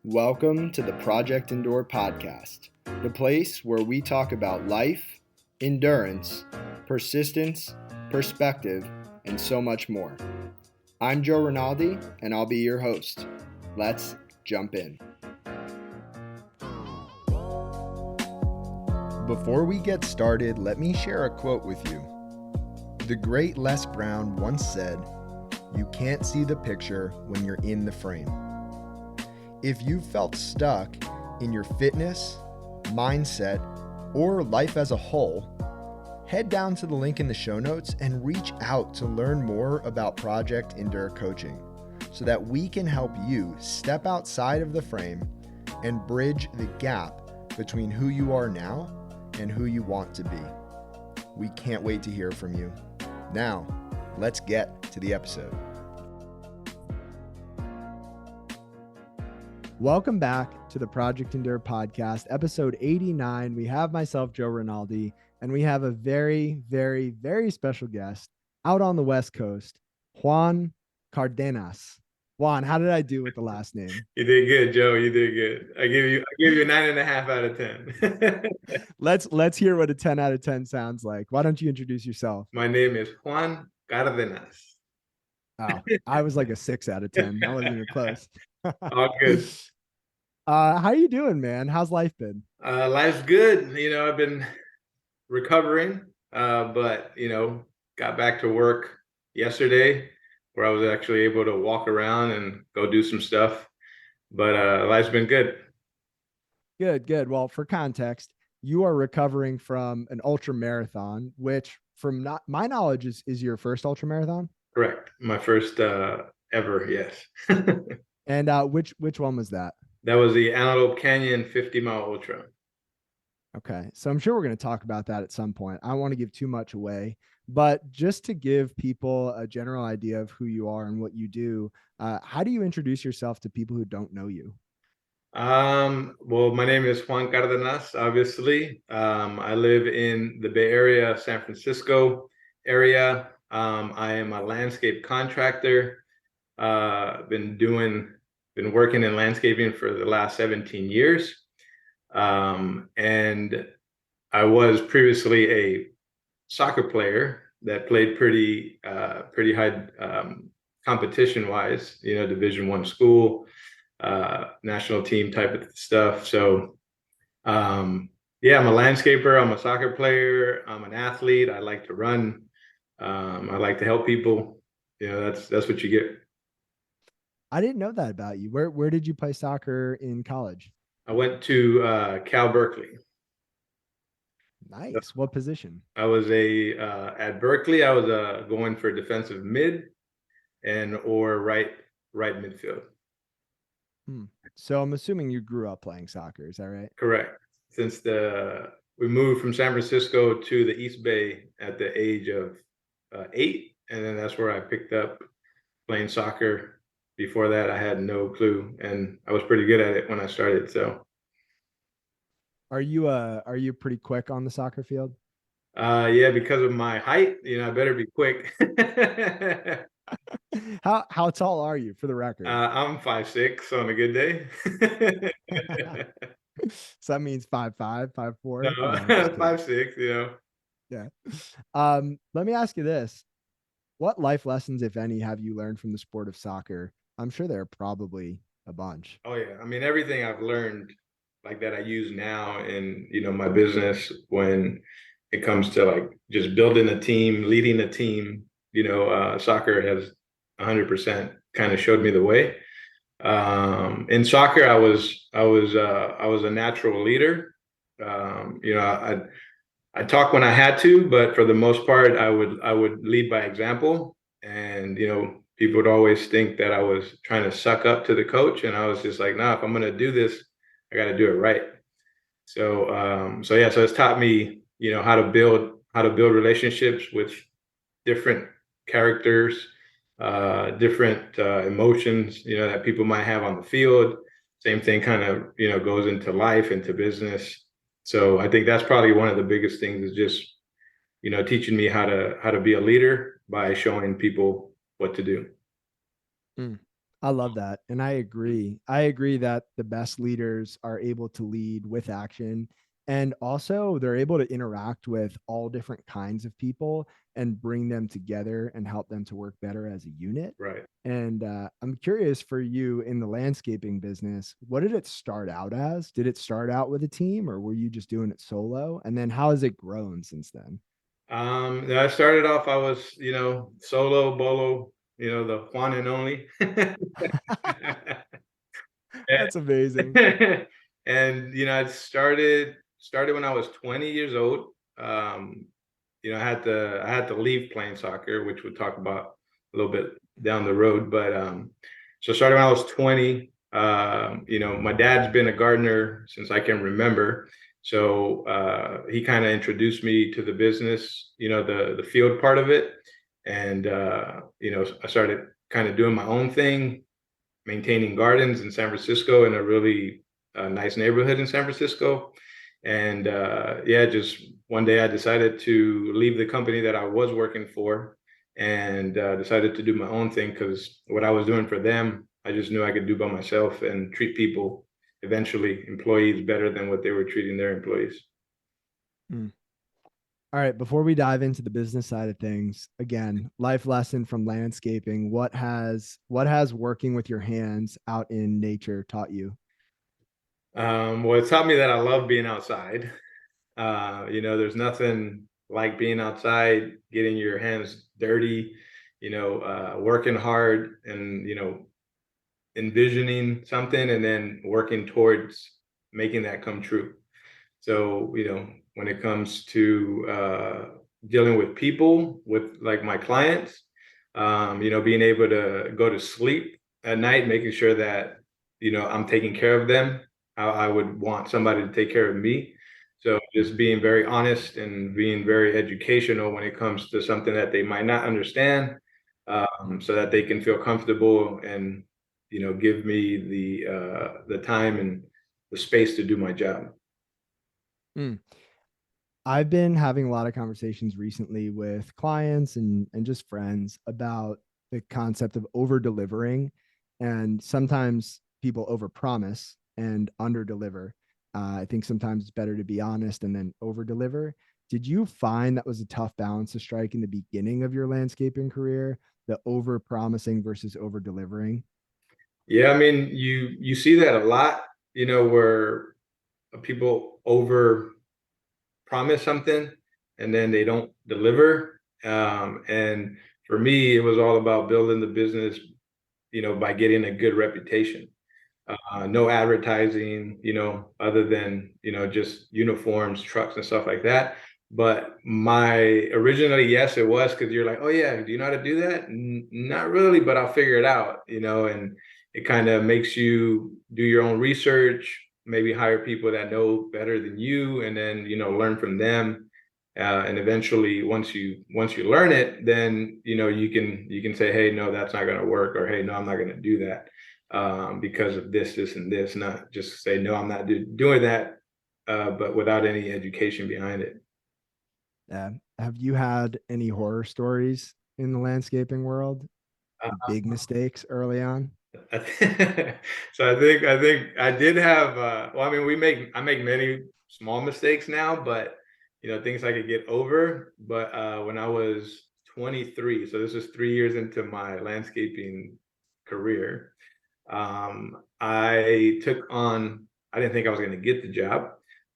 Welcome to the Project Endure podcast, the place where we talk about life, endurance, persistence, perspective, and so much more. I'm Joe Rinaldi, and I'll be your host. Let's jump in. Before we get started, let me share a quote with you. The great Les Brown once said, "You can't see the picture when you're in the frame." If you've felt stuck in your fitness, mindset, or life as a whole, head down to the link in the show notes and reach out to learn more about Project Endure Coaching so that we can help you step outside of the frame and bridge the gap between who you are now and who you want to be. We can't wait to hear from you. Now, let's get to the episode. Welcome back to the Project Endure podcast, episode 89. We have myself, Joe Rinaldi, and we have a very, very, very special guest out on the West Coast, Juan Cardenas. Juan, how did I do with the last name? You did good, Joe. You did good. I give you a 9.5 out of 10. Let's hear what a 10 out of 10 sounds like. Why don't you introduce yourself? My name is Juan Cardenas. Oh, I was like a 6 out of 10. I wasn't even close. All good. How you doing, man? How's life been? Life's good. I've been recovering, but got back to work yesterday where I was actually able to walk around and go do some stuff. But life's been good. Good. Well, for context, you are recovering from an ultra marathon, which from my knowledge is your first ultra marathon. Correct. My first ever, yes. And which one was that? That was the Antelope Canyon 50-mile ultra. Okay. So I'm sure we're going to talk about that at some point. I don't want to give too much away, but just to give people a general idea of who you are and what you do, how do you introduce yourself to people who don't know you? Well, my name is Juan Cardenas, obviously. I live in the Bay Area, San Francisco area. I am a landscape contractor. Been working in landscaping for the last 17 years. And I was previously a soccer player that played pretty high competition wise, Division I school, national team type of stuff. So I'm a landscaper, I'm a soccer player, I'm an athlete, I like to run, I like to help people. That's what you get. I didn't know that about you. Where did you play soccer in college? I went to Cal Berkeley. Nice. What position? I was at Berkeley. I was going for defensive mid or right midfield. So I'm assuming you grew up playing soccer. Is that right? Correct. Since we moved from San Francisco to the East Bay at the age of 8, and then that's where I picked up playing soccer. Before that, I had no clue, and I was pretty good at it when I started. So, are you pretty quick on the soccer field? Yeah, because of my height, I better be quick. How tall are you, for the record? I'm 5'6" on a good day. So that means 5'5", 5'4". No, 5'6", Yeah. Let me ask you this. What life lessons, if any, have you learned from the sport of soccer? I'm sure there are probably a bunch. Oh yeah. I mean, everything I've learned like that I use now in, my business when it comes to like just building a team, leading a team, soccer has 100% kind of showed me the way. In soccer, I was a natural leader. I talk when I had to, but for the most part, I would lead by example. And people would always think that I was trying to suck up to the coach, and I was just like, nah, if I'm going to do this, I got to do it right. So it's taught me, how to build relationships with different characters, different emotions, that people might have on the field. Same thing kind of, goes into life, into business. So I think that's probably one of the biggest things is just, teaching me how to be a leader by showing people what to do. I love that. And I agree. I agree that the best leaders are able to lead with action. And also, they're able to interact with all different kinds of people and bring them together and help them to work better as a unit. Right. And I'm curious for you in the landscaping business, what did it start out as? Did it start out with a team or were you just doing it solo? And then how has it grown since then? I started off, I was, solo bolo, the one and only. That's amazing. And I started when I was 20 years old. Um, I had to leave playing soccer, which we'll talk about a little bit down the road. But so started when I was 20. My dad's been a gardener since I can remember. So he kind of introduced me to the business, the field part of it. And I started kind of doing my own thing, maintaining gardens in San Francisco, in a really nice neighborhood in San Francisco. And yeah, just one day I decided to leave the company that I was working for, and decided to do my own thing, because what I was doing for them, I just knew I could do by myself and treat people, eventually employees, better than what they were treating their employees. Mm. All right, before we dive into the business side of things, again, life lesson from landscaping, what has working with your hands out in nature taught you? Well, it taught me that I love being outside. There's nothing like being outside, getting your hands dirty, working hard, and envisioning something and then working towards making that come true. So, when it comes to dealing with people, with like my clients, being able to go to sleep at night, making sure that, I'm taking care of them, how I would want somebody to take care of me. So just being very honest and being very educational when it comes to something that they might not understand, so that they can feel comfortable and, give me the time and the space to do my job. Mm. I've been having a lot of conversations recently with clients and just friends about the concept of over delivering. And sometimes people over promise and under deliver. I think sometimes it's better to be honest and then over deliver. Did you find that was a tough balance to strike in the beginning of your landscaping career, the over promising versus over delivering? Yeah, I mean, you see that a lot, where people over promise something and then they don't deliver. And for me, it was all about building the business, by getting a good reputation. No advertising, other than, just uniforms, trucks, and stuff like that. But originally, yes, it was, because you're like, oh yeah, do you know how to do that? Not really, but I'll figure it out, and it kind of makes you do your own research, maybe hire people that know better than you, and then, learn from them. And eventually, once you learn it, then, you can say, hey, no, that's not going to work, or hey, no, I'm not going to do that, because of this, and this, not just say, no, I'm not doing that, but without any education behind it. Have you had any horror stories in the landscaping world? Uh, Big mistakes early on? so I think I did have, well, I mean, I make many small mistakes now, but things I could get over. But when I was 23, so this is 3 years into my landscaping career, I didn't think I was going to get the job,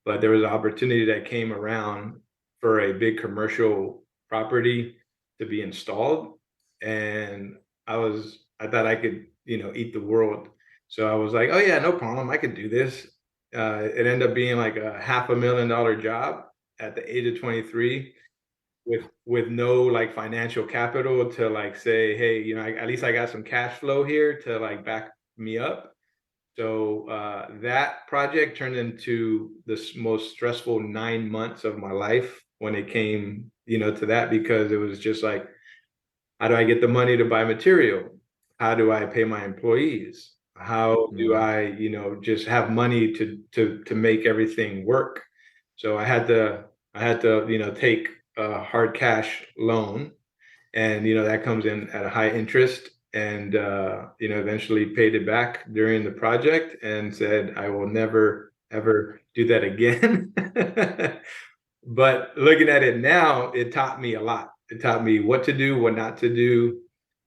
but there was an opportunity that came around for a big commercial property to be installed. And I thought I could, eat the world. So I was like, oh yeah, no problem. I could do this. It ended up being like a $500,000 job at the age of 23, with no like financial capital to like say, hey, at least I got some cash flow here to like back me up. So that project turned into the most stressful 9 months of my life when it came, to that, because it was just like, how do I get the money to buy material? How do I pay my employees? How do Mm. I, just have money to make everything work? So I had to, take a hard cash loan, and that comes in at a high interest. and eventually paid it back during the project and said, I will never ever do that again. But looking at it now, it taught me a lot. It taught me what to do, what not to do,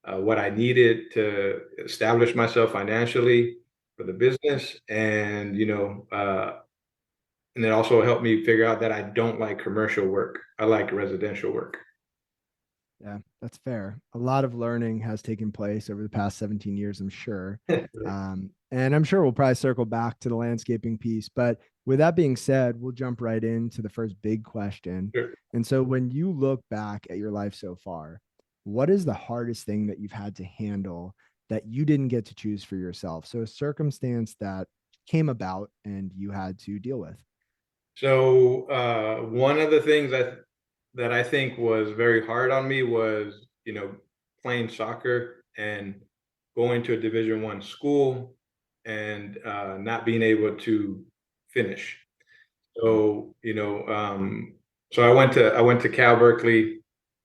what I needed to establish myself financially for the business, and it also helped me figure out that I don't like commercial work. I like residential work. Yeah, that's fair. A lot of learning has taken place over the past 17 years, I'm sure. And I'm sure we'll probably circle back to the landscaping piece. But with that being said, we'll jump right into the first big question. Sure. And so, when you look back at your life so far, what is the hardest thing that you've had to handle that you didn't get to choose for yourself? So, a circumstance that came about and you had to deal with. So one of the things that I think was very hard on me was, playing soccer and going to a Division I school and not being able to finish. So, so I went to Cal Berkeley,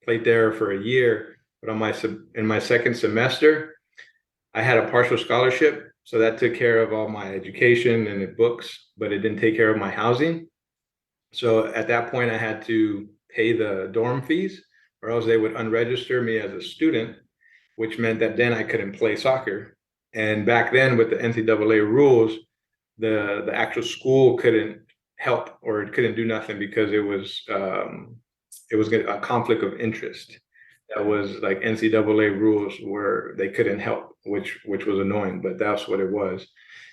played there for a year, but in my second semester, I had a partial scholarship, so that took care of all my education and the books, but it didn't take care of my housing. So at that point, I had to pay the dorm fees, or else they would unregister me as a student, which meant that then I couldn't play soccer. And back then, with the NCAA rules, the actual school couldn't help, or it couldn't do nothing, because it was a conflict of interest. That was like NCAA rules where they couldn't help, which was annoying, but that's what it was.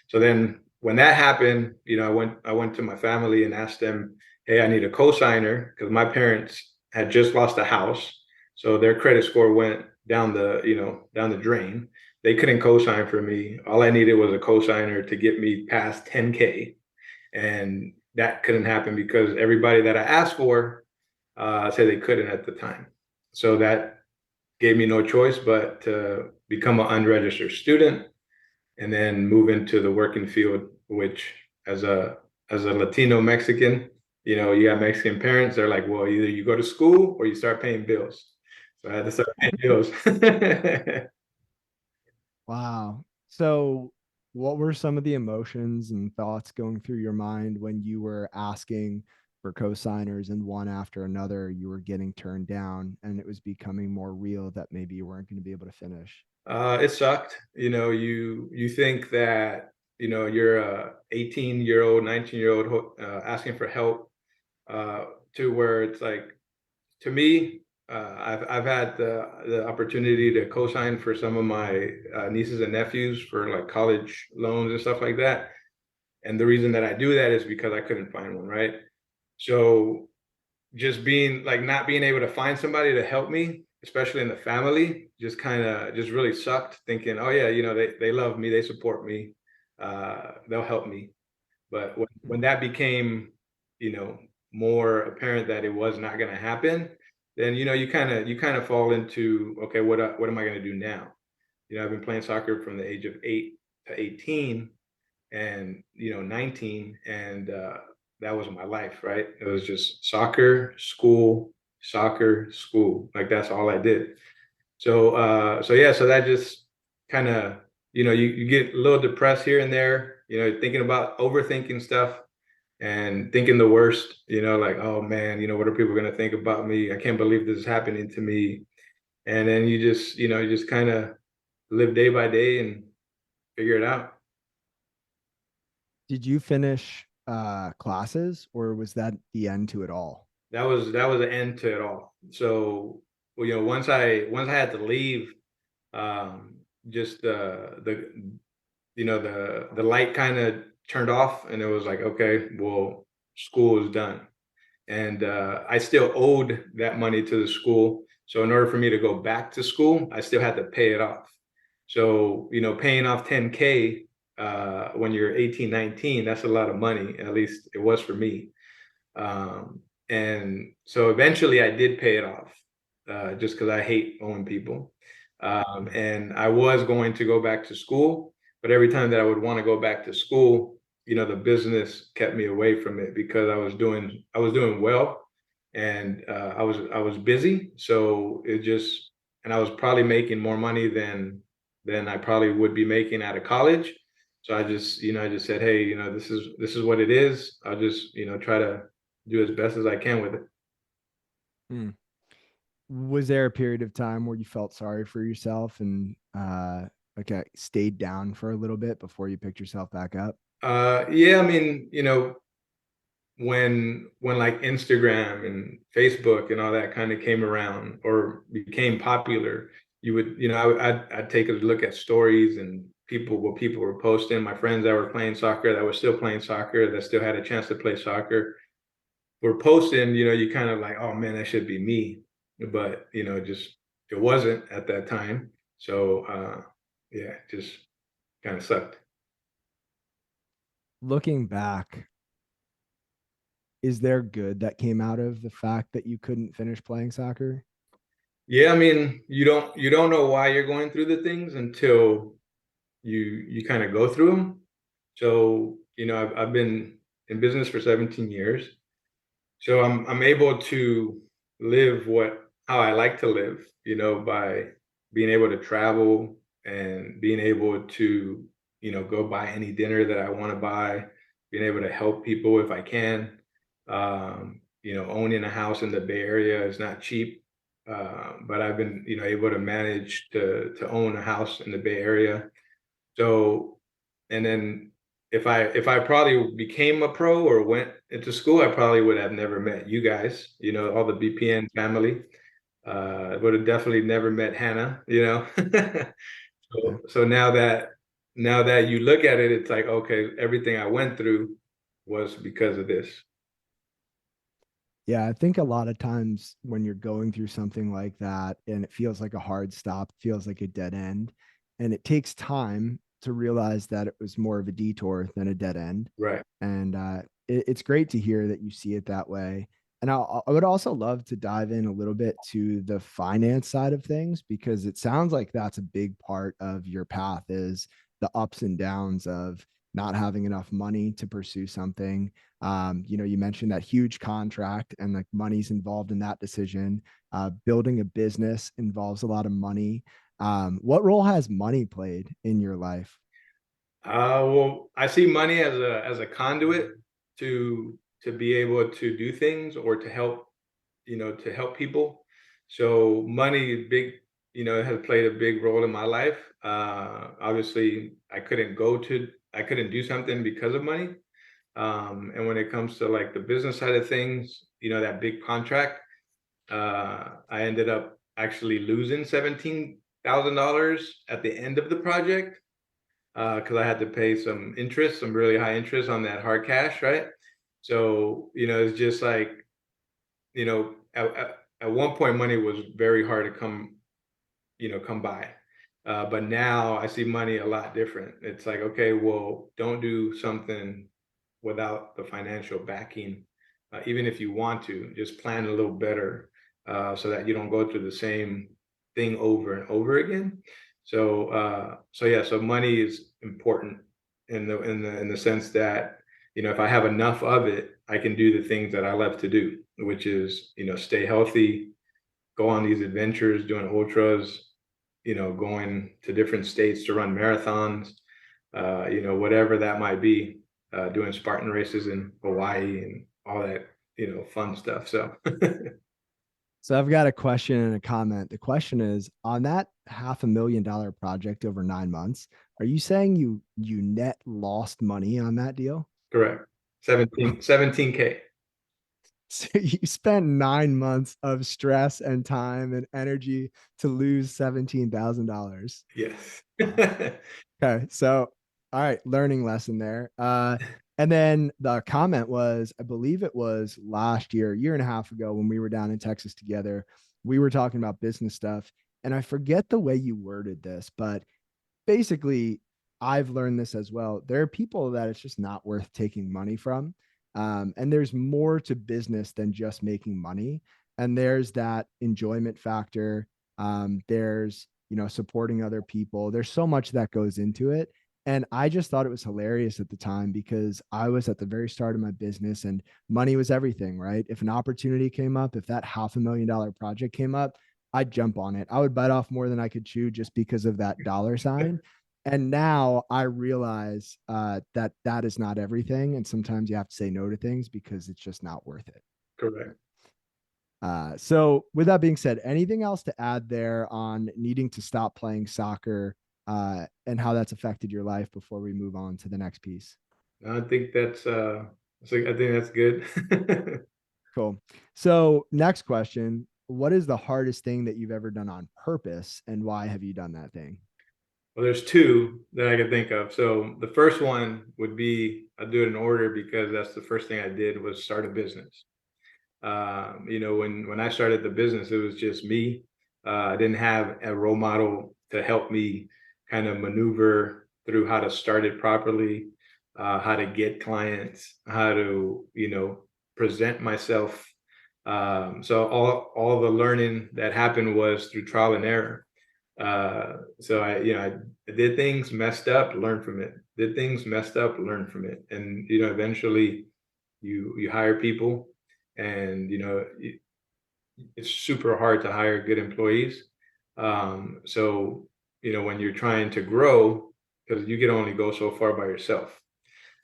So then when that happened, I went to my family and asked them, hey, I need a cosigner, because my parents had just lost a house. So their credit score went down the drain. They couldn't cosign for me. All I needed was a cosigner to get me past 10K. And that couldn't happen because everybody that I asked for said they couldn't at the time. So that gave me no choice but to become an unregistered student and then move into the working field, which as a Latino Mexican, you got Mexican parents, they're like, well, either you go to school or you start paying bills. So I had to start paying bills. Wow. So, what were some of the emotions and thoughts going through your mind when you were asking for cosigners and one after another you were getting turned down and it was becoming more real that maybe you weren't going to be able to finish? It sucked. You think that you're a 18-year-old, 19-year-old asking for help, to where it's like, to me, I've had the opportunity to co-sign for some of my nieces and nephews for like college loans and stuff like that. And the reason that I do that is because I couldn't find one, right? So just being like, not being able to find somebody to help me, especially in the family, just kind of just really sucked, thinking, oh yeah, they love me, they support me, they'll help me. But when that became, you know, more apparent that it was not going to happen, then you kind of fall into, okay, what am I going to do now? I've been playing soccer from the age of 8 to 18, and 19, and that was my life, right? It was just soccer, school. Like that's all I did. So yeah, so that just kind of, you get a little depressed here and there, thinking about overthinking stuff and thinking the worst, like, oh man, what are people going to think about me? I can't believe this is happening to me. And then you just kind of live day by day and figure it out. Did you finish classes or was that the end to it all? That was an end to it all. So, well, once I had to leave, just the light kind of turned off, and it was like, okay, well, school is done. And I still owed that money to the school. So in order for me to go back to school, I still had to pay it off. So, paying off 10K when you're 18, 19, that's a lot of money. At least it was for me. And so eventually I did pay it off, just because I hate owing people. And I was going to go back to school, but every time that I would want to go back to school, the business kept me away from it because I was doing well, and I was busy. So and I was probably making more money than than I probably would be making out of college. So I just said, hey, this is what it is. I'll just, try to do as best as I can with it. Hmm. Was there a period of time where you felt sorry for yourself and stayed down for a little bit before you picked yourself back up? Yeah, I mean, when like Instagram and Facebook and all that kind of came around or became popular, you would, I'd take a look at stories and what people were posting. My friends that were playing soccer, that were still playing soccer, that still had a chance to play soccer, were posting. You kind of like, oh man, that should be me, but just it wasn't at that time. So yeah, just kind of sucked. Looking back, is there good that came out of the fact that you couldn't finish playing soccer? Yeah, I mean, you don't know why you're going through the things until you kind of go through them. So, I've been in business for 17 years. So I'm able to live how I like to live, by being able to travel and being able to, go buy any dinner that I want to buy, being able to help people if I can. Owning a house in the Bay Area is not cheap. But I've been, able to manage to own a house in the Bay Area. So, and then if I probably became a pro or went into school, I probably would have never met you guys, all the BPN family. I would have definitely never met Hannah. So now that you look at it, it's like, okay, everything I went through was because of this. Yeah, I think a lot of times when you're going through something like that and it feels like a hard stop, feels like a dead end, and it takes time to realize that it was more of a detour than a dead end. Right. And it's great to hear that you see it that way. And I would also love to dive in a little bit to the finance side of things, because it sounds like that's a big part of your path is the ups and downs of not having enough money to pursue something. You mentioned that huge contract and like money's involved in that decision. Building a business involves a lot of money. What role has money played in your life? Well, I see money as a conduit to be able to do things or to help people. So money has played a big role in my life. Obviously, I couldn't do something because of money. And when it comes to like the business side of things, that big contract, I ended up actually losing $17,000 at the end of the project because I had to pay some really high interest on that hard cash, right? So, it's just like, at one point, money was very hard to come by. But now I see money a lot different. It's like, okay, well, don't do something without the financial backing. Even if you want to, just plan a little better so that you don't go through the same thing over and over again. So yeah, so money is important in the sense that if I have enough of it, I can do the things that I love to do, which is stay healthy, go on these adventures, doing ultras, going to different states to run marathons, whatever that might be, doing Spartan races in Hawaii and all that, fun stuff. So So I've got a question and a comment. The question is on that $500,000 project over 9 months. Are you saying you net lost money on that deal? correct. 17K. So you spent 9 months of stress and time and energy to lose $17,000. Yes. Okay. So, all right, learning lesson there. And then the comment was, I believe it was last year and a half ago when we were down in Texas together, we were talking about business stuff. And I forget the way you worded this, but basically, I've learned this as well. There are people that it's just not worth taking money from. And there's more to business than just making money. And there's that enjoyment factor. There's, supporting other people. There's so much that goes into it. And I just thought it was hilarious at the time because I was at the very start of my business and money was everything, right? If an opportunity came up, if that $500,000 project came up, I'd jump on it. I would bite off more than I could chew just because of that dollar sign. And now I realize that that is not everything. And sometimes you have to say no to things because it's just not worth it. Correct. So with that being said, anything else to add there on needing to stop playing soccer and how that's affected your life before we move on to the next piece? I think I think that's good. Cool. So next question, what is the hardest thing that you've ever done on purpose and why have you done that thing? Well, there's two that I could think of. So the first one would be, I'll do it in order because that's the first thing I did was start a business. When I started the business, it was just me. I didn't have a role model to help me kind of maneuver through how to start it properly, how to get clients, how to, present myself. So all the learning that happened was through trial and error. So I did things, messed up, learned from it. Did things, messed up, learned from it, and eventually you hire people, and it's super hard to hire good employees. So when you're trying to grow, because you can only go so far by yourself,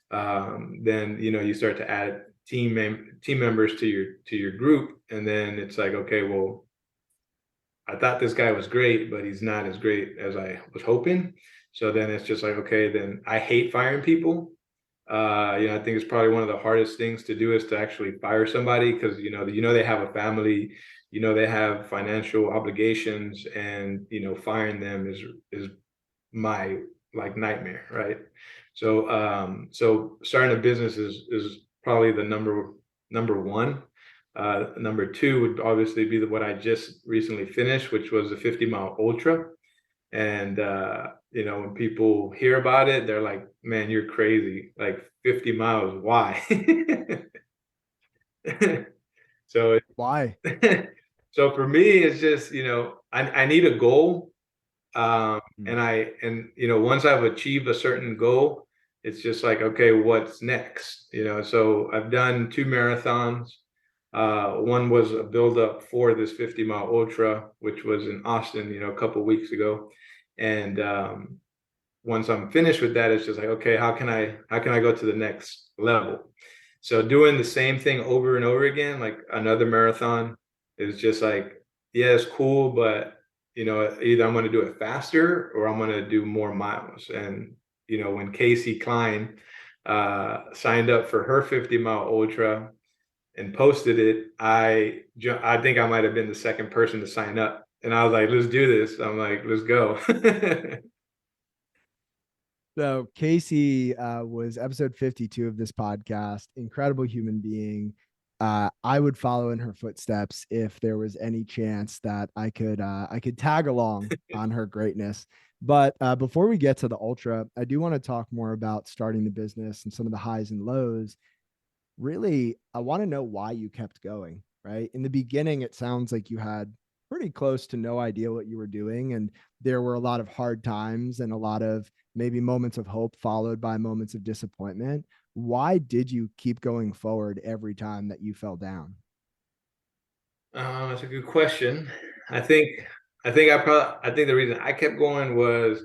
then you start to add team members to your group, and then it's like, okay, well, I thought this guy was great, but he's not as great as I was hoping. So then it's just like, okay, then I hate firing people. I think it's probably one of the hardest things to do is to actually fire somebody because they have a family, they have financial obligations, and firing them is my like nightmare, right? So starting a business is probably the number one. Number two would obviously be what I just recently finished, which was the 50-mile ultra. And when people hear about it, they're like, man, you're crazy. Like 50 miles, why? So Why? so for me, it's just, I need a goal. Mm. And once I've achieved a certain goal, it's just like, okay, what's next? So I've done 2 marathons. One was a buildup for this 50-mile ultra, which was in Austin, a couple weeks ago. And once I'm finished with that, it's just like, okay, how can I go to the next level? So doing the same thing over and over again, like another marathon, is just like, yeah, it's cool, but either I'm going to do it faster or I'm going to do more miles. And when Casey Klein signed up for her 50-mile ultra and posted it, I think I might have been the second person to sign up. And I was like, let's do this. I'm like, let's go. So Casey was episode 52 of this podcast. Incredible human being. I would follow in her footsteps if there was any chance that I could tag along on her greatness. But before we get to the ultra, I do want to talk more about starting the business and some of the highs and lows. Really, I want to know why you kept going, right? In the beginning, it sounds like you had pretty close to no idea what you were doing. And there were a lot of hard times and a lot of maybe moments of hope followed by moments of disappointment. Why did you keep going forward every time that you fell down? That's a good question. I think I think the reason I kept going was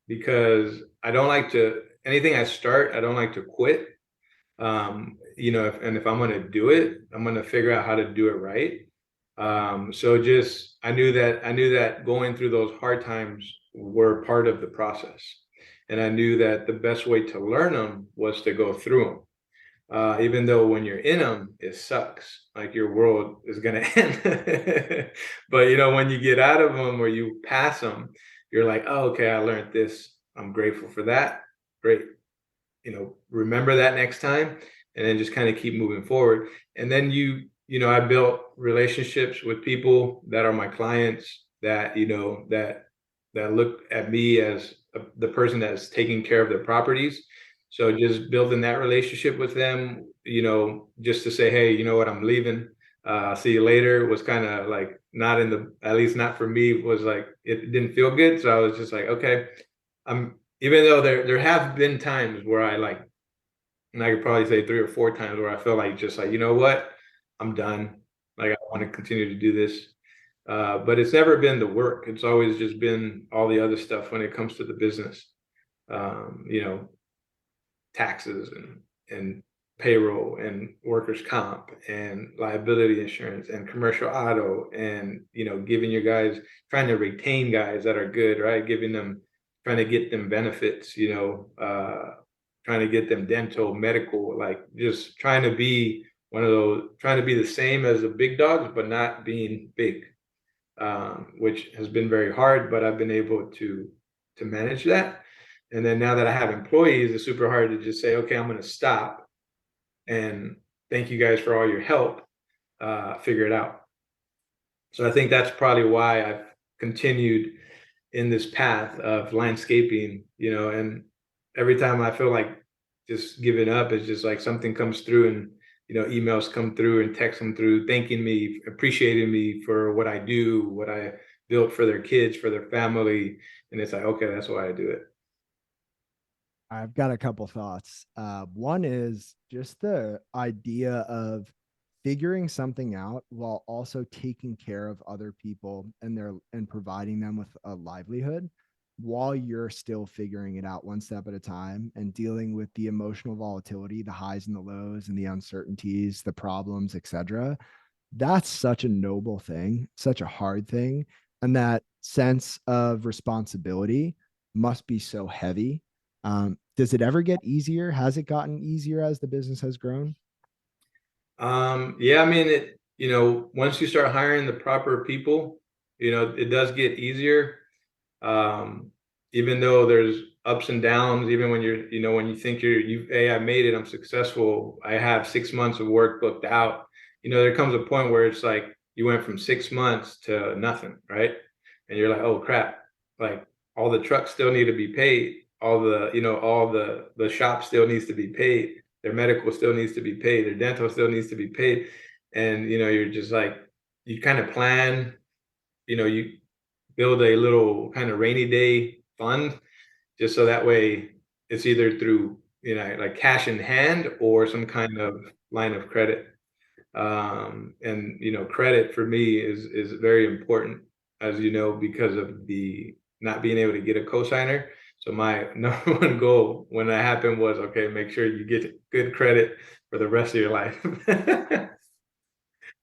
because I don't like to anything I start, I don't like to quit. If I'm going to do it, I'm going to figure out how to do it right. So just I knew that going through those hard times were part of the process, and I knew that the best way to learn them was to go through them. Even though when you're in them, it sucks. Like your world is gonna end. But when you get out of them or you pass them, you're like, oh, okay, I learned this. I'm grateful for that. Great. Remember that next time, and then just kind of keep moving forward. And then I built relationships with people that are my clients that that look at me as the person that's taking care of their properties. So just building that relationship with them, just to say, hey, you know what, I'm leaving. See you later was kind of like not at least not for me, was like, it didn't feel good. So I was just like, okay, even though there have been times where I like, and I could probably say 3 or 4 times where I feel like just like, you know what, I'm done. Like I want to continue to do this. But it's never been the work. It's always just been all the other stuff when it comes to the business. You know, taxes and payroll and workers' comp and liability insurance and commercial auto, and you know, giving your guys, trying to retain guys that are good, right? Giving them, trying to get them benefits, you know, trying to get them dental, medical, like just trying to be one of those, trying to be the same as the big dogs, but not being big, which has been very hard, but I've been able to manage that. And then now that I have employees, it's super hard to just say, okay, I'm going to stop and thank you guys for all your help. Figure it out. So I think that's probably why I've continued in this path of landscaping, you know, and every time I feel like just giving up, it's just like something comes through and, you know, emails come through and texts come through, thanking me, appreciating me for what I do, what I built for their kids, for their family. And it's like, okay, that's why I do it. I've got a couple thoughts. One is just the idea of figuring something out while also taking care of other people and providing them with a livelihood while you're still figuring it out one step at a time and dealing with the emotional volatility, the highs and the lows and the uncertainties, the problems, etc. That's such a noble thing, such a hard thing. And that sense of responsibility must be so heavy. Does it ever get easier? Has it gotten easier as the business has grown? Yeah, I mean, you know, once you start hiring the proper people, you know, it does get easier. Um, Even though there's ups and downs, even when you're, you know, when you think hey, I made it, I'm successful, I have 6 months of work booked out, you know, there comes a point where it's like you went from 6 months to nothing, right? And you're like, oh crap, like all the trucks still need to be paid, all the, you know, all the shop still needs to be paid, their medical still needs to be paid, their dental still needs to be paid. And, you know, you're just like, you kind of plan, you know, you build a little kind of rainy day fund just so that way it's either through, you know, like cash in hand or some kind of line of credit. And you know, credit for me is very important, as you know, because of the not being able to get a cosigner. So my number one goal when that happened was, okay, make sure you get good credit for the rest of your life.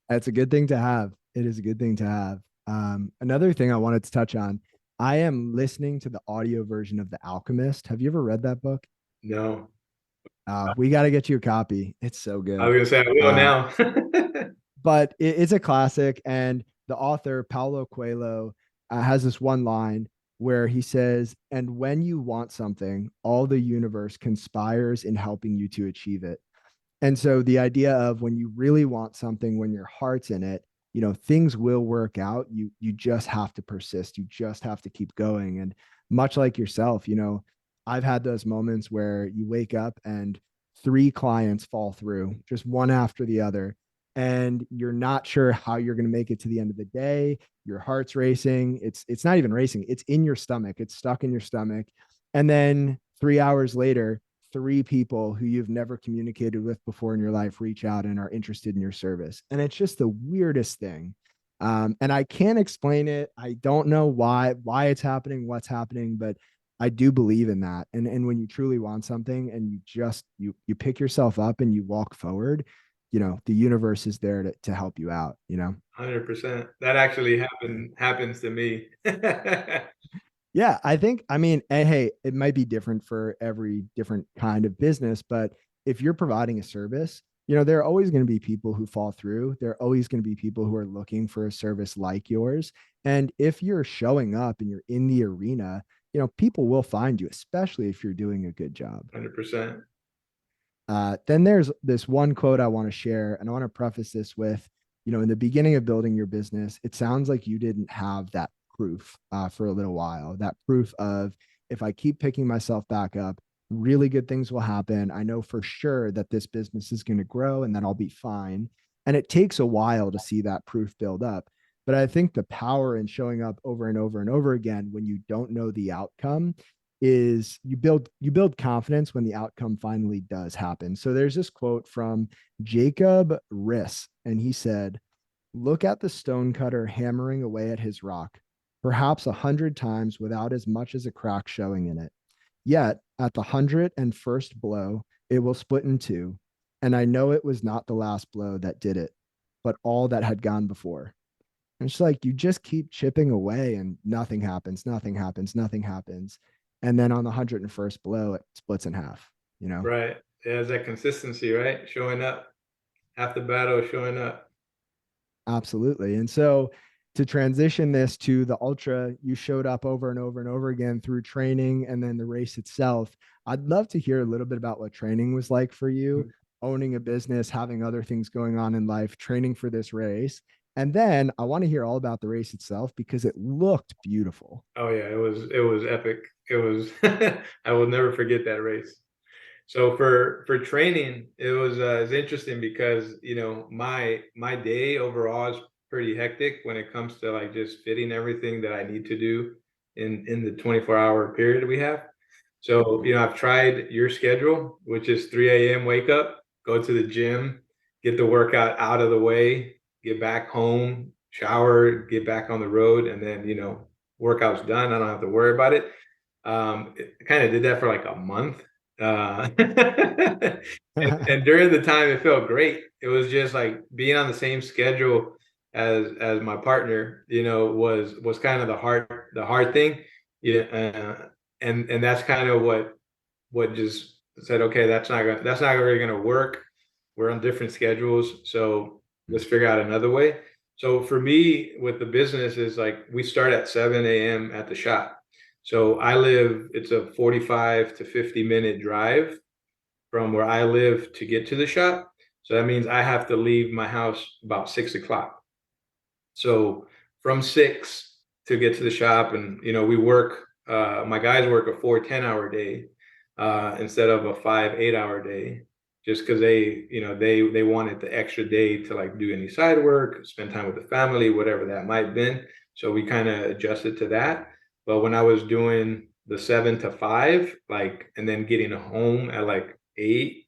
That's a good thing to have. It is a good thing to have. Another thing I wanted to touch on, I am listening to the audio version of The Alchemist. Have you ever read that book? No, We got to get you a copy. It's so I good. was gonna say I will Uh, now. but it's a classic. And the author, Paulo Coelho, has this one line where he says, and when you want something, all the universe conspires in helping you to achieve it. And so the idea of when you really want something, when your heart's in it, you know, things will work out. You just have to persist. You just have to keep going. And much like yourself, you know, I've had those moments where you wake up and three clients fall through, just one after the other, and you're not sure how you're going to make it to the end of the day. Your heart's racing. It's not even racing. It's in your stomach. It's stuck in your stomach. And then 3 hours later, three people who you've never communicated with before in your life reach out and are interested in your service. And it's just the weirdest thing. And I can't explain it. I don't know why it's happening, what's happening, but I do believe in that. And when you truly want something and you pick yourself up and you walk forward, you know, the universe is there to help you out, you know? 100%. That actually happens to me. Yeah, I think, I mean, hey, it might be different for every different kind of business, but if you're providing a service, you know, there are always going to be people who fall through. There are always going to be people who are looking for a service like yours. And if you're showing up and you're in the arena, you know, people will find you, especially if you're doing a good job. 100%. Then there's this one quote I want to share, and I want to preface this with, you know, in the beginning of building your business, it sounds like you didn't have that proof for a little while. That proof of if I keep picking myself back up, really good things will happen. I know for sure that this business is going to grow and that I'll be fine. And it takes a while to see that proof build up. But I think the power in showing up over and over and over again when you don't know the outcome is you build confidence when the outcome finally does happen. So there's this quote from Jacob Riss, and he said, Look at the stonecutter hammering away at his rock, perhaps 100 times without as much as a crack showing in it. Yet, at the 101st blow, it will split in two, and I know it was not the last blow that did it, but all that had gone before. And it's like you just keep chipping away and nothing happens, nothing happens, nothing happens. And then on the 101st blow, it splits in half, you know? Right. Yeah, it's that consistency, right? Showing up. Half the battle is showing up. Absolutely. And so to transition this to the ultra, you showed up over and over and over again through training and then the race itself. I'd love to hear a little bit about what training was like for you, owning a business, having other things going on in life, training for this race. And then I want to hear all about the race itself because it looked beautiful. Oh yeah, it was epic. It was I will never forget that race. So for training, it's interesting because my day overall is pretty hectic when it comes to like just fitting everything that I need to do in the 24-hour period we have. So I've tried your schedule, which is 3 a.m. wake up, go to the gym, get the workout out of the way, get back home, shower, get back on the road, and then workout's done. I don't have to worry about it. I kind of did that for like a month. And during the time it felt great. It was just like being on the same schedule as my partner, was kind of the hard thing. Yeah, and that's kind of what just said, okay, that's not really gonna work. We're on different schedules, so let's figure out another way. So for me, with the business is like we start at 7 a.m. at the shop. So it's a 45 to 50-minute drive from where I live to get to the shop. So that means I have to leave my house about 6 o'clock. So from 6 to get to the shop, and we work. My guys work a 4 10-hour day instead of a 5 8-hour day, just because they wanted the extra day to like do any side work, spend time with the family, whatever that might have been. So we kind of adjusted to that. But when I was doing the 7 to 5, like, and then getting home at like 8,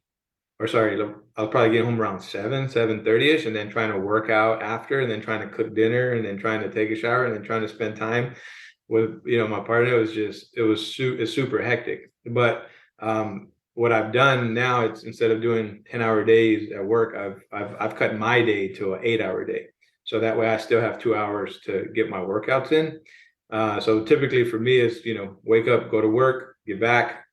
or sorry, I was probably getting home around 7:30ish, and then trying to work out after, and then trying to cook dinner, and then trying to take a shower, and then trying to spend time with my partner. It's super hectic. But what I've done now, it's instead of doing 10-hour days at work, I've cut my day to an 8-hour day, so that way I still have 2 hours to get my workouts in. So typically for me is wake up, go to work, get back.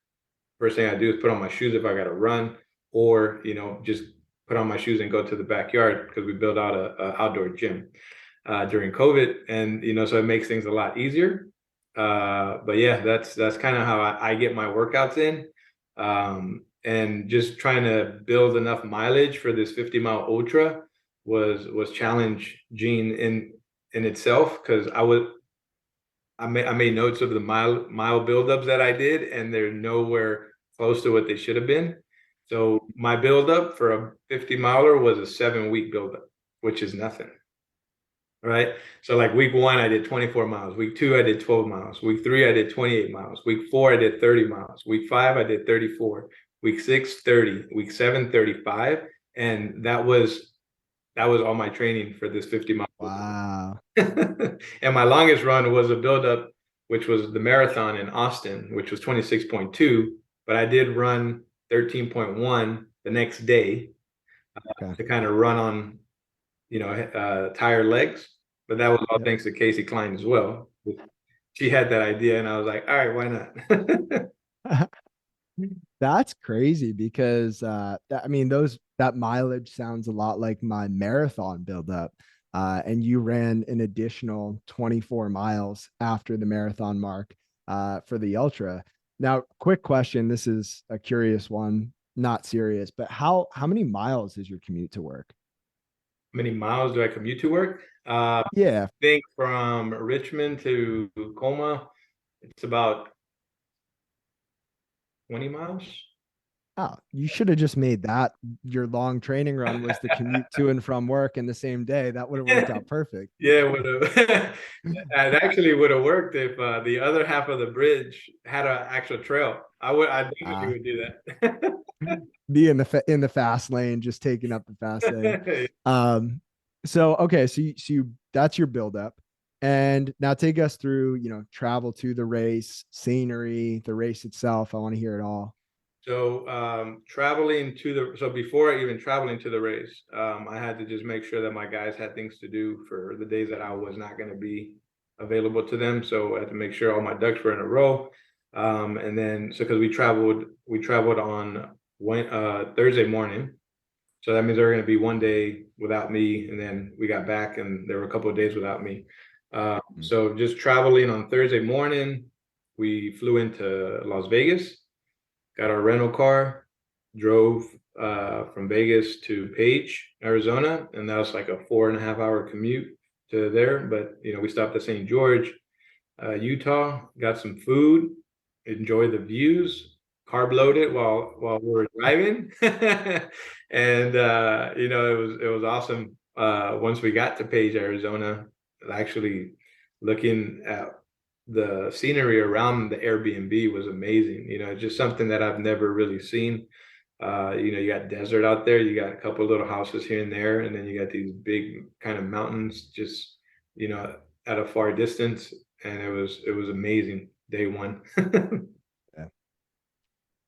First thing I do is put on my shoes if I got to run, or just put on my shoes and go to the backyard because we built out a outdoor gym during COVID, and so it makes things a lot easier. But yeah, that's kind of how I get my workouts in, and just trying to build enough mileage for this 50-mile ultra was challenging in itself, because I made notes of the mile buildups that I did, and they're nowhere close to what they should have been. So my buildup for a 50 miler was a 7 week buildup, which is nothing. Right. So like week 1, I did 24 miles. Week 2, I did 12 miles. Week 3, I did 28 miles. Week 4, I did 30 miles. Week 5, I did 34. Week 6, 30. Week 7, 35. And that was all my training for this 50 mile. Wow. And my longest run was a buildup, which was the marathon in Austin, which was 26.2. But I did run 13.1 the next day to kind of run on tired legs. But that was all thanks to Casey Klein as well. She had that idea, and I was like, all right, why not? That's crazy because I mean that mileage sounds a lot like my marathon buildup. And you ran an additional 24 miles after the marathon mark for the ultra. Now, quick question. This is a curious one, not serious, but how many miles is your commute to work? How many miles do I commute to work? Yeah. I think from Richmond to Colma, it's about 20 miles. Oh, you should have just made that your long training run was the commute to and from work in the same day. That would have worked out perfect. Yeah, it would have. It actually would have worked if the other half of the bridge had an actual trail. I definitely would do that. Be in the fast lane, just taking up the fast lane. So okay, so you that's your buildup. And now take us through, travel to the race, scenery, the race itself. I want to hear it all. So before even traveling to the race, I had to just make sure that my guys had things to do for the days that I was not going to be available to them. So I had to make sure all my ducks were in a row. And then so because we traveled on Thursday morning. So that means there were going to be one day without me, and then we got back, and there were a couple of days without me. So just traveling on Thursday morning, we flew into Las Vegas, got our rental car, drove from Vegas to Page, Arizona, and that was like a 4.5 hour commute to there. But we stopped at St. George, Utah, got some food, enjoy the views, carb loaded while we were driving, and it was awesome. Once we got to Page, Arizona, actually looking at the scenery around the Airbnb was amazing. It's just something that I've never really seen. You got desert out there, you got a couple of little houses here and there, and then you got these big kind of mountains just, at a far distance. And it was amazing day one. Yeah.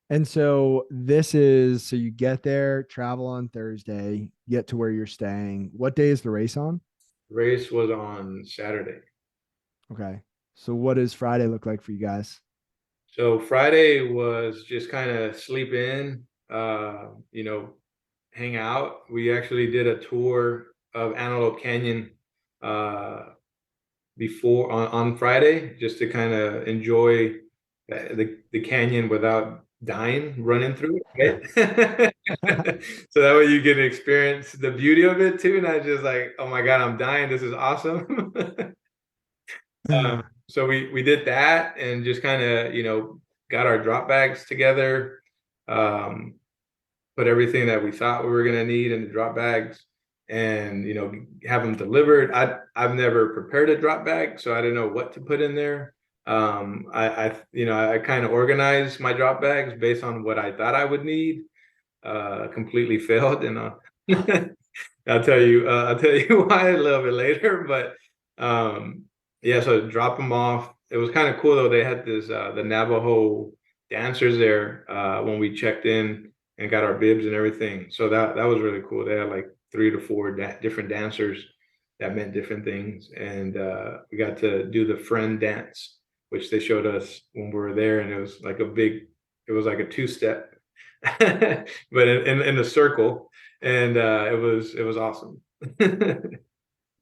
And so you get there, travel on Thursday, get to where you're staying. What day is the race on? Race was on Saturday. Okay. So what does Friday look like for you guys? So Friday was just kind of sleep in, hang out. We actually did a tour of Antelope Canyon uh, before on Friday, just to kind of enjoy the canyon without dying running through it, right? So that way you get to experience the beauty of it too, not just like, oh my God, I'm dying, this is awesome. So we did that and just kind of got our drop bags together, um, put everything that we thought we were going to need in the drop bags, and have them delivered. I've never prepared a drop bag, so I didn't know what to put in there. I kind of organized my drop bags based on what I thought I would need. Completely failed, and I'll tell you why a little bit later. But yeah, so drop them off. It was kind of cool though. They had this the Navajo dancers there when we checked in and got our bibs and everything. So that was really cool. They had like 3 to 4 different dancers that meant different things, and we got to do the friend dance, which they showed us when we were there, and it was like a 2-step, but in a circle, and it was awesome.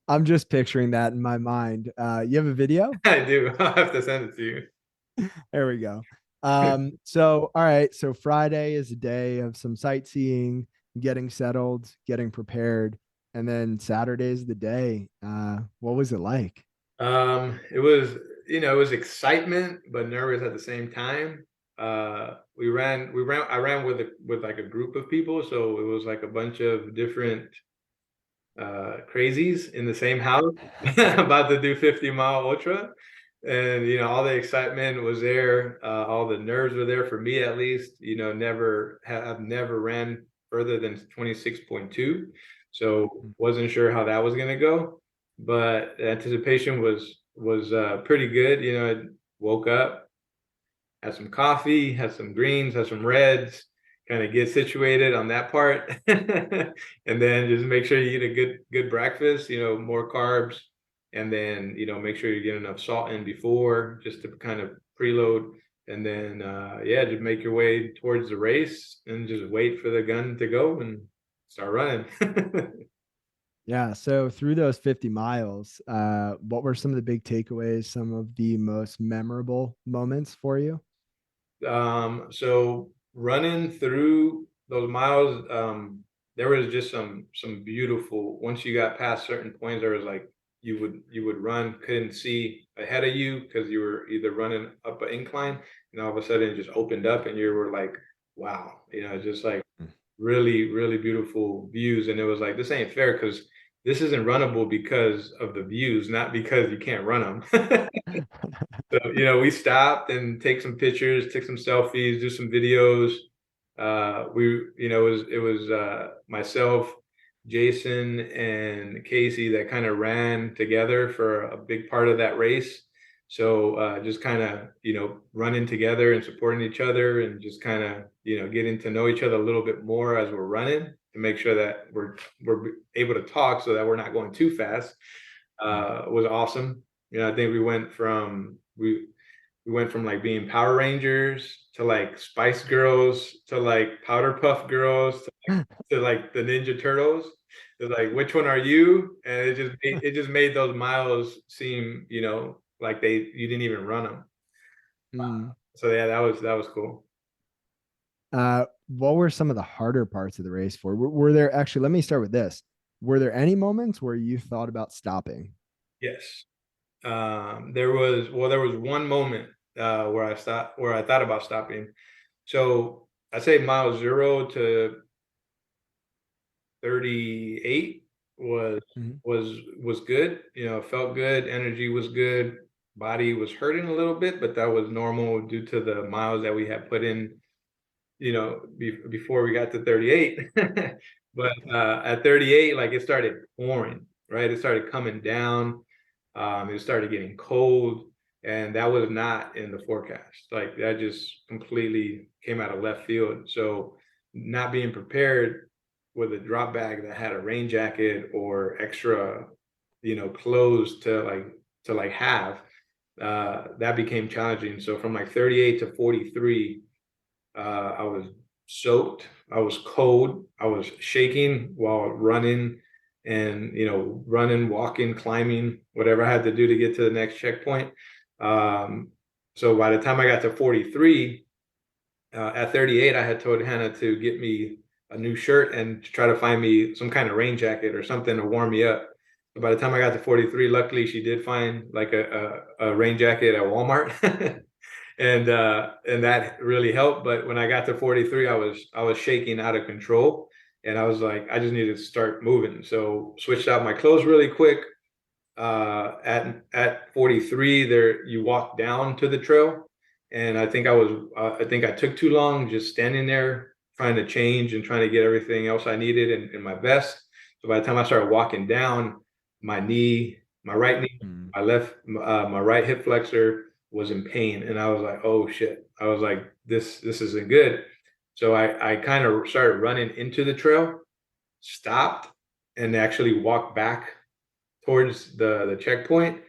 I'm just picturing that in my mind. You have a video? I do. I'll have to send it to you. There we go. So all right, so Friday is a day of some sightseeing, getting settled, getting prepared, and then Saturday is the day. What was it like? It was excitement, but nervous at the same time. I ran with like a group of people, so it was like a bunch of different crazies in the same house about to do 50-mile ultra, and all the excitement was there, all the nerves were there for me, at least. I've never ran further than 26.2, so wasn't sure how that was going to go, but the anticipation was pretty good. I woke up, had some coffee, had some greens, had some reds, kind of get situated on that part, and then just make sure you eat a good breakfast. More carbs, and then make sure you get enough salt in before, just to kind of preload, and then yeah, just make your way towards the race and just wait for the gun to go and start running. Yeah, so through those 50 miles, what were some of the big takeaways, some of the most memorable moments for you? So running through those miles, there was just some beautiful. Once you got past certain points, there was like you would run, couldn't see ahead of you because you were either running up an incline, and all of a sudden it just opened up, and you were like, wow, just like really, really beautiful views. And it was like, this ain't fair because this isn't runnable because of the views, not because you can't run them. So, we stopped and take some pictures, took some selfies, do some videos. It was myself, Jason and Casey that kind of ran together for a big part of that race. So just kind of, running together and supporting each other and just kind of, getting to know each other a little bit more as we're running to make sure that we're able to talk so that we're not going too fast was awesome. I think we went from like being Power Rangers to like Spice Girls to like Powder Puff Girls to like the Ninja Turtles. It's like, which one are you? And it just made those miles seem, like you didn't even run them. So yeah, that was cool. What were some of the harder parts of the race for? Were there actually, let me start with this. Were there any moments where you thought about stopping? Yes. There was one moment where I thought about stopping. So I say mile 0 to 38 was good. Felt good. Energy was good. Body was hurting a little bit, but that was normal due to the miles that we had put in, before we got to 38. But at 38, like it started pouring, right? It started coming down. It started getting cold, and that was not in the forecast. Like that just completely came out of left field. So not being prepared with a drop bag that had a rain jacket or extra, clothes to have, that became challenging. So from like 38 to 43, I was soaked, I was cold, I was shaking while running and, running, walking, climbing, whatever I had to do to get to the next checkpoint. So by the time I got to 43, at 38, I had told Hannah to get me a new shirt and to try to find me some kind of rain jacket or something to warm me up. But by the time I got to 43, luckily she did find like a rain jacket at Walmart. And that really helped. But when I got to 43, I was shaking out of control, and I was like, I just needed to start moving. So switched out my clothes really quick. At 43, there you walk down to the trail, and I think I took too long just standing there trying to change and trying to get everything else I needed in my vest. So by the time I started walking down, my right knee, my right hip flexor was in pain, and I was like, oh shit. I was like, this isn't good. So I kind of started running into the trail, stopped, and actually walked back towards the checkpoint.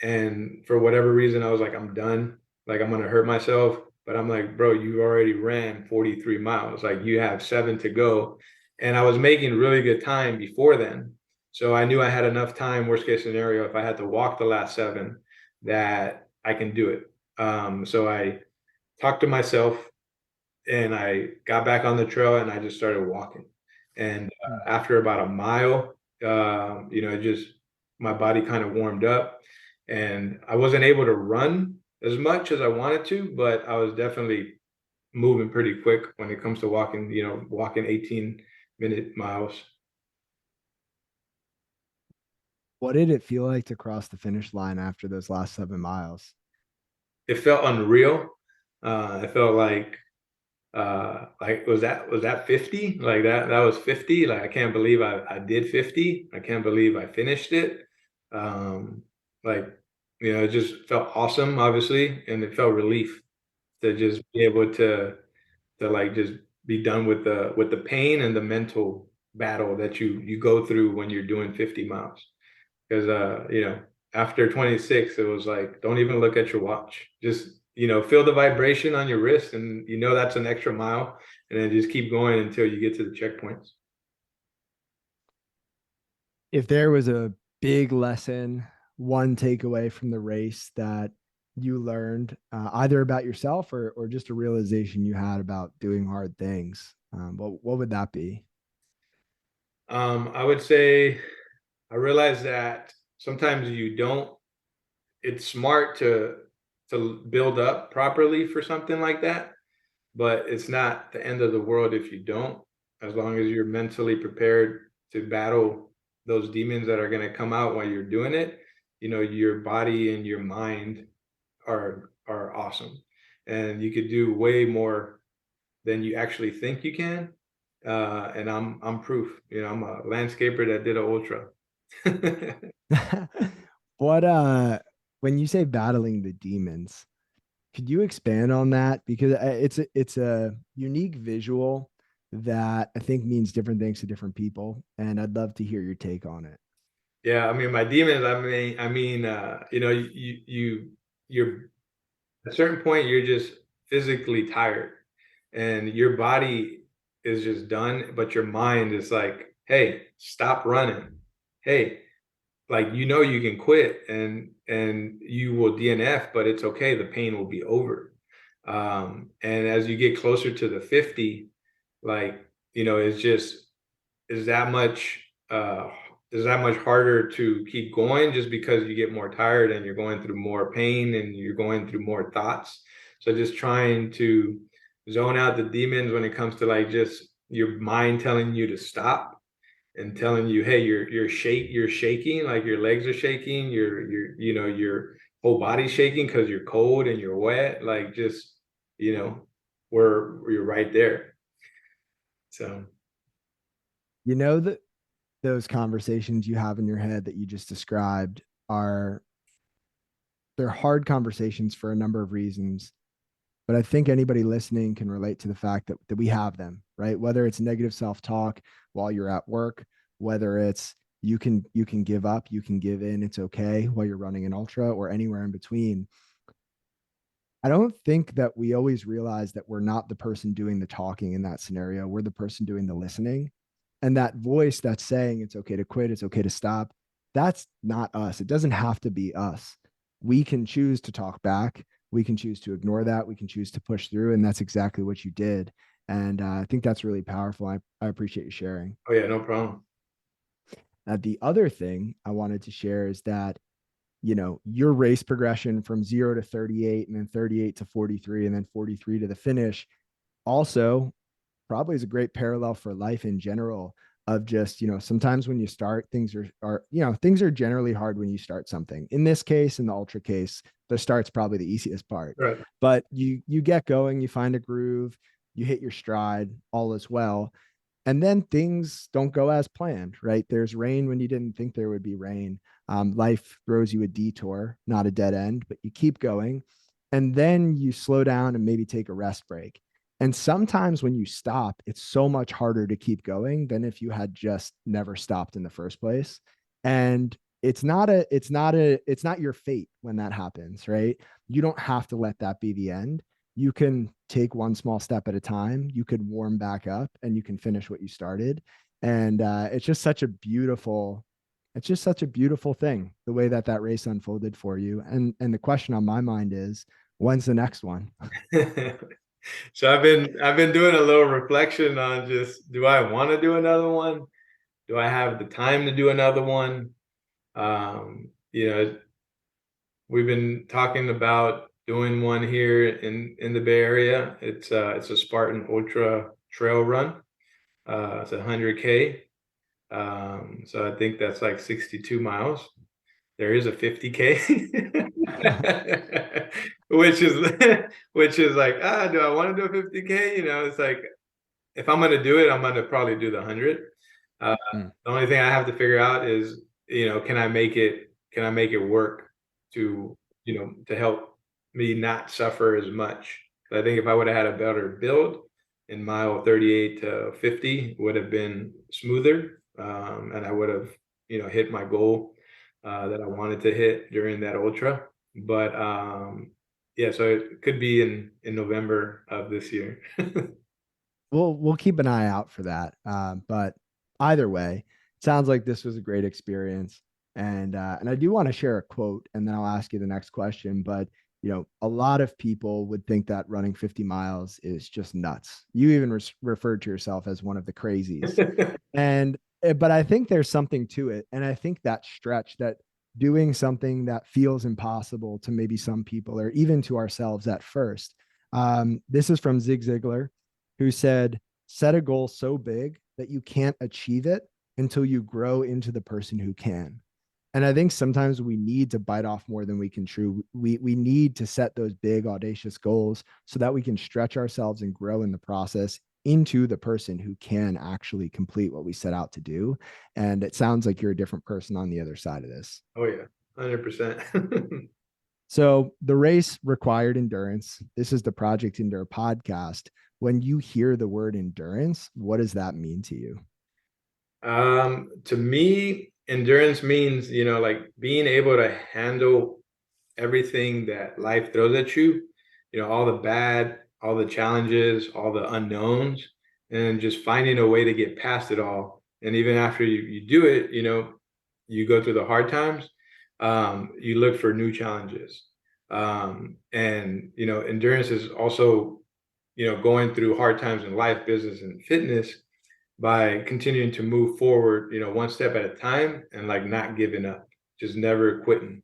And for whatever reason, I was like, I'm done. Like I'm gonna hurt myself. But I'm like, bro, you already ran 43 miles. Like you have 7 to go. And I was making really good time before then. So I knew I had enough time, worst case scenario, if I had to walk the last 7, that I can do it. So I talked to myself and I got back on the trail and I just started walking. And after about a mile, just my body kind of warmed up, and I wasn't able to run as much as I wanted to, but I was definitely moving pretty quick when it comes to walking, walking 18-minute miles. What did it feel like to cross the finish line after those last 7 miles? It felt unreal. It felt like was that 50? Like that was 50. Like I can't believe I did 50. I can't believe I finished it. Like, it just felt awesome, obviously, and it felt relief to just be able to like just be done with the pain and the mental battle that you go through when you're doing 50 miles. Because after 26, it was like, don't even look at your watch. Just, feel the vibration on your wrist, and that's an extra mile, and then just keep going until you get to the checkpoints. If there was a big lesson, one takeaway from the race that you learned, either about yourself or just a realization you had about doing hard things, what would that be? I would say I realized that sometimes it's smart to build up properly for something like that, but it's not the end of the world if you don't, as long as you're mentally prepared to battle those demons that are going to come out while you're doing it. Your body and your mind are awesome, and you could do way more than you actually think you can. and I'm proof. You know, I'm a landscaper that did an ultra. What when you say battling the demons, could you expand on that? Because it's a unique visual that I think means different things to different people, and I'd love to hear your take on it. Yeah, I mean, my demons. You know, you're at a certain point, you're just physically tired, and your body is just done, but your mind is like, "Hey, stop running. Hey, like you can quit and you will DNF, but it's okay. The pain will be over." And as you get closer to the 50, like it's just is that much is that much harder to keep going just because you get more tired and you're going through more pain and you're going through more thoughts. So just trying to zone out the demons when it comes to like just your mind telling you to stop and telling you, hey, you're shaking, like your legs are shaking, your whole body's shaking because you're cold and you're wet, like just you know, where you're right there. So You know that those conversations you have in your head that you just described are they're hard conversations for a number of reasons, but I think anybody listening can relate to the fact that we have them, right? Whether it's negative self-talk while you're at work, whether it's you can give up, you can give in, it's okay while you're running an ultra or anywhere in between. I don't think that we always realize that we're not the person doing the talking in that scenario. We're the person doing the listening. And that voice that's saying it's okay to quit, it's okay to stop, that's not us. It doesn't have to be us. We can choose to talk back. We can choose to ignore that. We can choose to push through. And that's exactly what you did. And I think that's really powerful. I appreciate you sharing. oh yeah, no problem. The other thing I wanted to share is that your race progression from 0 to 38 and then 38 to 43 and then 43 to the finish also probably is a great parallel for life in general of just, sometimes when you start things things are generally hard when you start something. In this case, in the ultra case, the start's probably the easiest part, Right. but you get going, you find a groove, you hit your stride, all is well. And then things don't go as planned, right? There's rain when you didn't think there would be rain. Life throws you a detour, not a dead end, but you keep going. And then you slow down and maybe take a rest break. And sometimes when you stop, it's so much harder to keep going than if you had just never stopped in the first place. And it's not your fate when that happens, right? You don't have to let that be the end. You can take one small step at a time. You could warm back up and you can finish what you started. And it's just such a beautiful thing, the way that race unfolded for you. And the question on my mind is, when's the next one? So I've been doing a little reflection on just do I want to do another one? Do I have the time to do another one? You know, we've been talking about doing one here in the Bay Area. It's a Spartan Ultra trail run. It's 100K. So I think that's like 62 miles. There is a 50K, which is which is like, do I want to do a 50K? It's like if I'm gonna do it, I'm gonna probably do the 100. Mm. The only thing I have to figure out is, can I make it? Can I make it work to, to help me not suffer as much? I think if I would have had a better build in mile 38 to 50, would have been smoother, and I would have, hit my goal that I wanted to hit during that ultra. But yeah, so it could be in November of this year. We'll keep an eye out for that. But either way, it sounds like this was a great experience. And I do want to share a quote, and then I'll ask you the next question. But a lot of people would think that running 50 miles is just nuts. You even referred to yourself as one of the crazies. And but I think there's something to it. And I think that stretch, that doing something that feels impossible to maybe some people or even to ourselves at first. This is from Zig Ziglar, who said, set a goal so big that you can't achieve it until you grow into the person who can. And I think sometimes we need to bite off more than we can chew. We need to set those big, audacious goals so that we can stretch ourselves and grow in the process, into the person who can actually complete what we set out to do. And it sounds like you're a different person on the other side of this. Oh yeah, 100%. So the race required endurance. This is the Project Endure podcast. When you hear the word endurance, what does that mean to you? To me, endurance means, like being able to handle everything that life throws at you, all the bad, all the challenges, all the unknowns, and just finding a way to get past it all. And even after you do it, you go through the hard times, you look for new challenges. And, endurance is also, going through hard times in life, business, and fitness by continuing to move forward, one step at a time and like not giving up, just never quitting.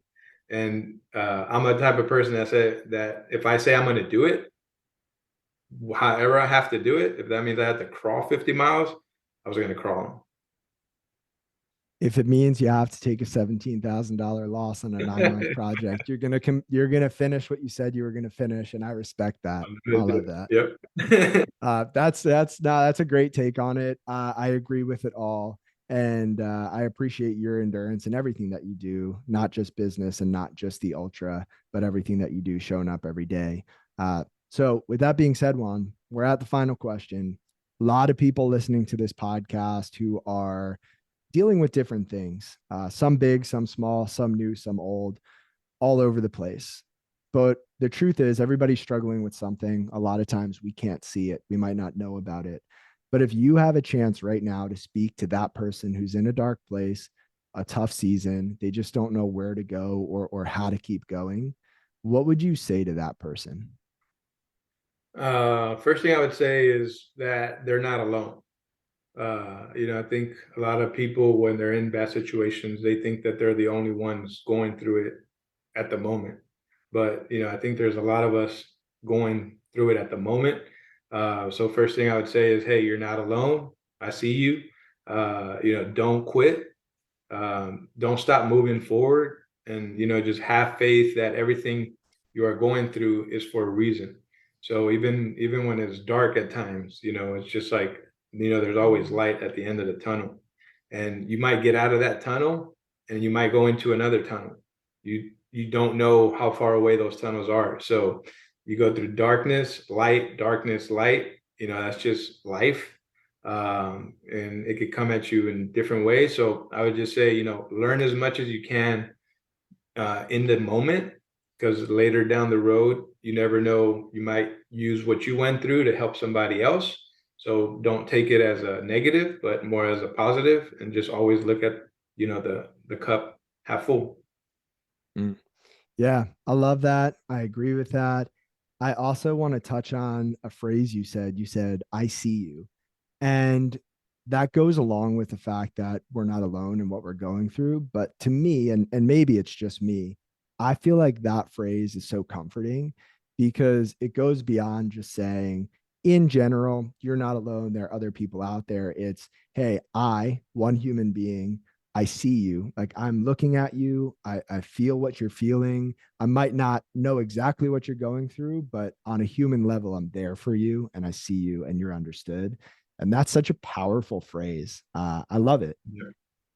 And I'm a type of person that said that if I say I'm going to do it, however I have to do it, if that means I have to crawl 50 miles, I was going to crawl them. If it means you have to take a $17,000 loss on a 9-month project, you're gonna finish what you said you were gonna finish, and I respect that. I love that. Yep. That's a great take on it. I agree with it all, and I appreciate your endurance and everything that you do, not just business and not just the ultra, but everything that you do, showing up every day. So, with that being said, Juan, we're at the final question. A lot of people listening to this podcast who are dealing with different things, some big, some small, some new, some old, all over the place. But the truth is, everybody's struggling with something. A lot of times we can't see it, we might not know about it. But if you have a chance right now to speak to that person who's in a dark place, a tough season, they just don't know where to go or how to keep going, what would you say to that person? First thing I would say is that they're not alone. I think a lot of people, when they're in bad situations, they think that they're the only ones going through it at the moment. But, I think there's a lot of us going through it at the moment. So first thing I would say is, hey, you're not alone. I see you. Don't quit. Don't stop moving forward, and, just have faith that everything you are going through is for a reason. So even when it's dark at times, it's just like, there's always light at the end of the tunnel, and you might get out of that tunnel and you might go into another tunnel. You don't know how far away those tunnels are. So you go through darkness, light, that's just life. And it could come at you in different ways. So I would just say, learn as much as you can in the moment, because later down the road, you never know, you might use what you went through to help somebody else. So don't take it as a negative, but more as a positive, and just always look at, the cup half full. Yeah, I love that. I agree with that. I also want to touch on a phrase you said. You said, I see you. And that goes along with the fact that we're not alone in what we're going through. But to me, and maybe it's just me, I feel like that phrase is so comforting because it goes beyond just saying, in general, you're not alone. There are other people out there. It's, hey, one human being, I see you. Like I'm looking at you. I feel what you're feeling. I might not know exactly what you're going through, but on a human level, I'm there for you and I see you and you're understood. And that's such a powerful phrase. I love it. Yeah.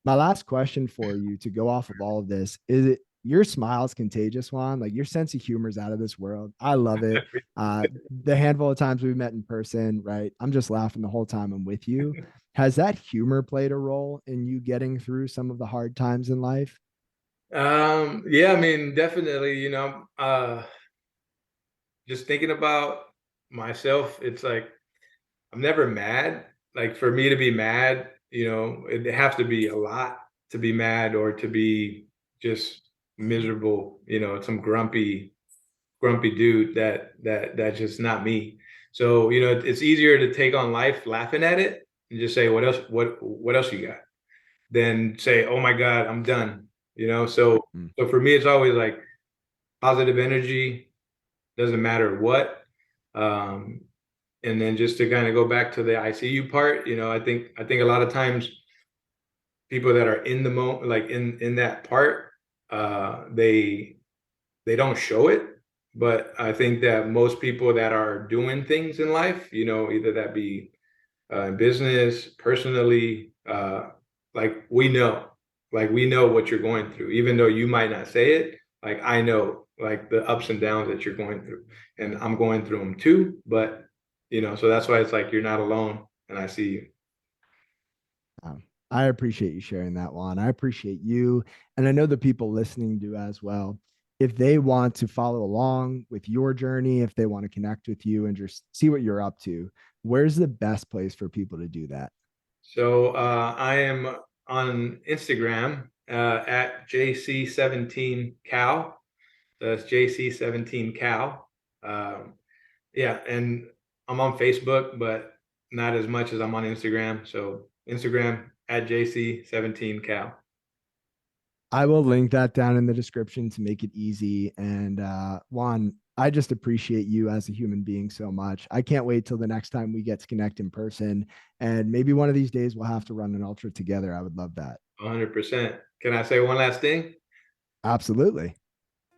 My last question for you to go off of all of this is it your smile is contagious, Juan. Like your sense of humor is out of this world. I love it. The handful of times we've met in person, right? I'm just laughing the whole time I'm with you. Has that humor played a role in you getting through some of the hard times in life? Yeah, I mean, definitely, just thinking about myself, it's like I'm never mad. Like for me to be mad, it has to be a lot to be mad, or to be just miserable, some grumpy dude that's just not me. So, it's easier to take on life laughing at it and just say, what else you got? Than say, oh my God, I'm done. So for me, it's always like positive energy, doesn't matter what. Um, and then just to kind of go back to the ICU part, I think a lot of times people that are in the moment, like in that part, they don't show it, But I think that most people that are doing things in life, you know, either that be in business, personally, like we know what you're going through, even though you might not say it. Like I know, like the ups and downs that you're going through, and I'm going through them too. But you know, so that's why it's like you're not alone, and I see you. I appreciate you sharing that, Juan. I appreciate you. And I know the people listening do as well. If they want to follow along with your journey, if they want to connect with you and just see what you're up to, where's the best place for people to do that? So I am on Instagram at JC17Cow. That's JC17Cow. Yeah, and I'm on Facebook, but not as much as I'm on Instagram. So Instagram at JC17Cow. I will link that down in the description to make it easy. And Juan, I just appreciate you as a human being so much. I can't wait till the next time we get to connect in person. And maybe one of these days we'll have to run an ultra together. I would love that. 100%. Can I say one last thing? Absolutely.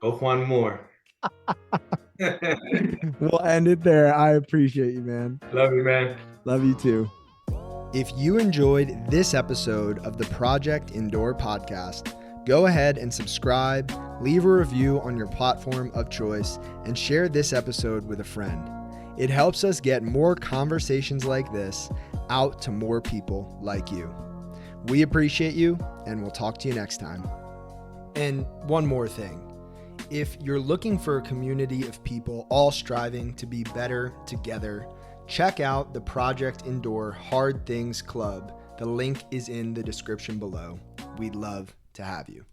Go Juan more. We'll end it there. I appreciate you, man. Love you, man. Love you too. If you enjoyed this episode of the Project Indoor podcast, go ahead and subscribe, leave a review on your platform of choice, and share this episode with a friend. It helps us get more conversations like this out to more people like you. We appreciate you, and we'll talk to you next time. And one more thing. If you're looking for a community of people all striving to be better together, check out the Project Indoor Hard Things Club. The link is in the description below. We'd love to have you.